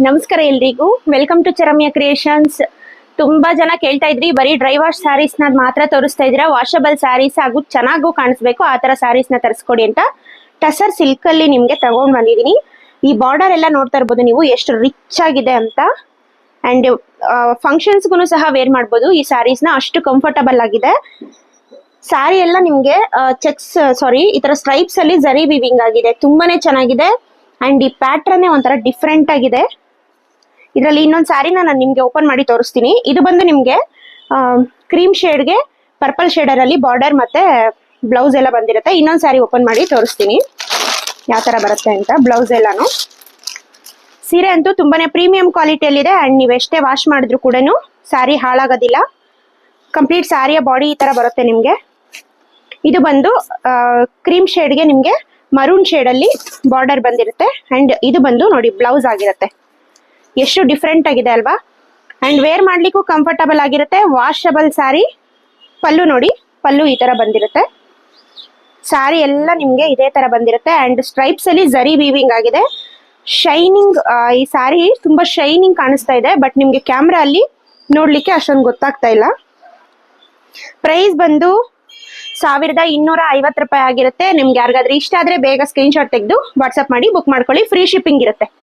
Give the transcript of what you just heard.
ನಮಸ್ಕಾರ ಎಲ್ರಿಗೂ. Welcome to Charamya creations. ತುಂಬಾ ಜನ ಕೇಳ್ತಾ ಇದ್ರಿ, ಬರೀ ಡ್ರೈ ವಾಶ್ ಸ್ಯಾರೀಸ್ ನ ಮಾತ್ರ ತೋರಿಸ್ತಾ ಇದ್ದೀರಾ, ವಾಷಬಲ್ ಸ್ಯಾರೀಸ್ ಹಾಗೂ ಚೆನ್ನಾಗೂ ಕಾಣಿಸ್ಬೇಕು ಆ ತರ ಸ್ಯಾರೀಸ್ ನ ತರಿಸ್ಕೊಡಿ ಅಂತ ಟಸರ್ ಸಿಲ್ಕ್ ಅಲ್ಲಿ ನಿಮ್ಗೆ ತಗೊಂಡ್ ಬಂದಿದೀನಿ. ಈ ಬಾರ್ಡರ್ ಎಲ್ಲ ನೋಡ್ತಾ ಇರ್ಬೋದು ನೀವು ಎಷ್ಟು ರಿಚ್ ಆಗಿದೆ ಅಂತ. ಅಂಡ್ ಫಂಕ್ಷನ್ಸ್ಗೂ ಸಹ ವೇರ್ ಮಾಡ್ಬೋದು ಈ ಸ್ಯಾರೀಸ್ ನ, ಅಷ್ಟು ಕಂಫರ್ಟಬಲ್ ಆಗಿದೆ. ಸ್ಯಾರಿ ಎಲ್ಲ ನಿಮ್ಗೆ ಚೆಕ್ಸ್ ಈ ತರ ಸ್ಟ್ರೈಪ್ಸ್ ಅಲ್ಲಿ ಜರಿ ವಿವಿಂಗ್ ಆಗಿದೆ, ತುಂಬಾನೇ ಚೆನ್ನಾಗಿದೆ. ಅಂಡ್ ಈ ಪ್ಯಾಟ್ರನ್ ಒಂಥರ ಡಿಫ್ರೆಂಟ್ ಆಗಿದೆ. ಇದರಲ್ಲಿ ಇನ್ನೊಂದು ಸ್ಯಾರಿನ ನಾನು ನಿಮ್ಗೆ ಓಪನ್ ಮಾಡಿ ತೋರಿಸ್ತೀನಿ. ಇದು ಬಂದು ನಿಮ್ಗೆ ಕ್ರೀಮ್ ಶೇಡ್ಗೆ ಪರ್ಪಲ್ ಶೇಡರ್ ಅಲ್ಲಿ ಬಾರ್ಡರ್ ಮತ್ತೆ ಬ್ಲೌಸ್ ಎಲ್ಲ ಬಂದಿರುತ್ತೆ. ಇನ್ನೊಂದು ಸ್ಯಾರಿ ಓಪನ್ ಮಾಡಿ ತೋರಿಸ್ತೀನಿ ಯಾವ ತರ ಬರುತ್ತೆ ಅಂತ. ಬ್ಲೌಸ್ ಎಲ್ಲಾನು ಸೀರೆ ಅಂತೂ ತುಂಬಾನೇ ಪ್ರೀಮಿಯಂ ಕ್ವಾಲಿಟಿಯಲ್ಲಿದೆ. ಅಂಡ್ ನೀವು ಎಷ್ಟೇ ವಾಶ್ ಮಾಡಿದ್ರು ಕೂಡ ಸ್ಯಾರಿ ಹಾಳಾಗೋದಿಲ್ಲ. ಕಂಪ್ಲೀಟ್ ಸ್ಯಾರಿಯ ಬಾಡಿ ಈ ತರ ಬರುತ್ತೆ ನಿಮ್ಗೆ. ಇದು ಬಂದು ಕ್ರೀಮ್ ಶೇಡ್ಗೆ ನಿಮ್ಗೆ ಮರೂನ್ ಶೇಡ್ ಅಲ್ಲಿ ಬಾರ್ಡರ್ ಬಂದಿರುತ್ತೆ. ಅಂಡ್ ಇದು ಬಂದು ನೋಡಿ ಬ್ಲೌಸ್ ಆಗಿರುತ್ತೆ. ಎಷ್ಟು ಡಿಫ್ರೆಂಟ್ ಆಗಿದೆ ಅಲ್ವಾ? ಅಂಡ್ ವೇರ್ ಮಾಡ್ಲಿಕ್ಕೂ ಕಂಫರ್ಟಬಲ್ ಆಗಿರುತ್ತೆ. ವಾಷಬಲ್ ಸ್ಯಾರಿ. ಪಲ್ಲು ನೋಡಿ, ಪಲ್ಲು ಈ ತರ ಬಂದಿರುತ್ತೆ. ಸ್ಯಾರಿ ಎಲ್ಲ ನಿಮ್ಗೆ ಇದೇ ತರ ಬಂದಿರುತ್ತೆ. ಅಂಡ್ ಸ್ಟ್ರೈಪ್ಸ್ ಅಲ್ಲಿ ಜರಿ ವೀವಿಂಗ್ ಆಗಿದೆ. ಶೈನಿಂಗ್, ಈ ಸ್ಯಾರಿ ತುಂಬಾ ಶೈನಿಂಗ್ ಕಾಣಿಸ್ತಾ ಇದೆ, ಬಟ್ ನಿಮ್ಗೆ ಕ್ಯಾಮ್ರಾ ಅಲ್ಲಿ ನೋಡ್ಲಿಕ್ಕೆ ಅಷ್ಟೊಂದು ಗೊತ್ತಾಗ್ತಾ ಇಲ್ಲ. ಪ್ರೈಸ್ ಬಂದು 1250 ರೂಪಾಯಿ ಆಗಿರುತ್ತೆ. ನಿಮ್ಗೆ ಯಾರಿಗಾದ್ರೂ ಇಷ್ಟ ಆದ್ರೆ ಬೇಗ ಸ್ಕ್ರೀನ್ ಶಾಟ್ ತೆಗೆದು ವಾಟ್ಸ್ಆಪ್ ಮಾಡಿ ಬುಕ್ ಮಾಡ್ಕೊಳ್ಳಿ. ಫ್ರೀ ಶಿಪ್ಪಿಂಗ್ ಇರುತ್ತೆ.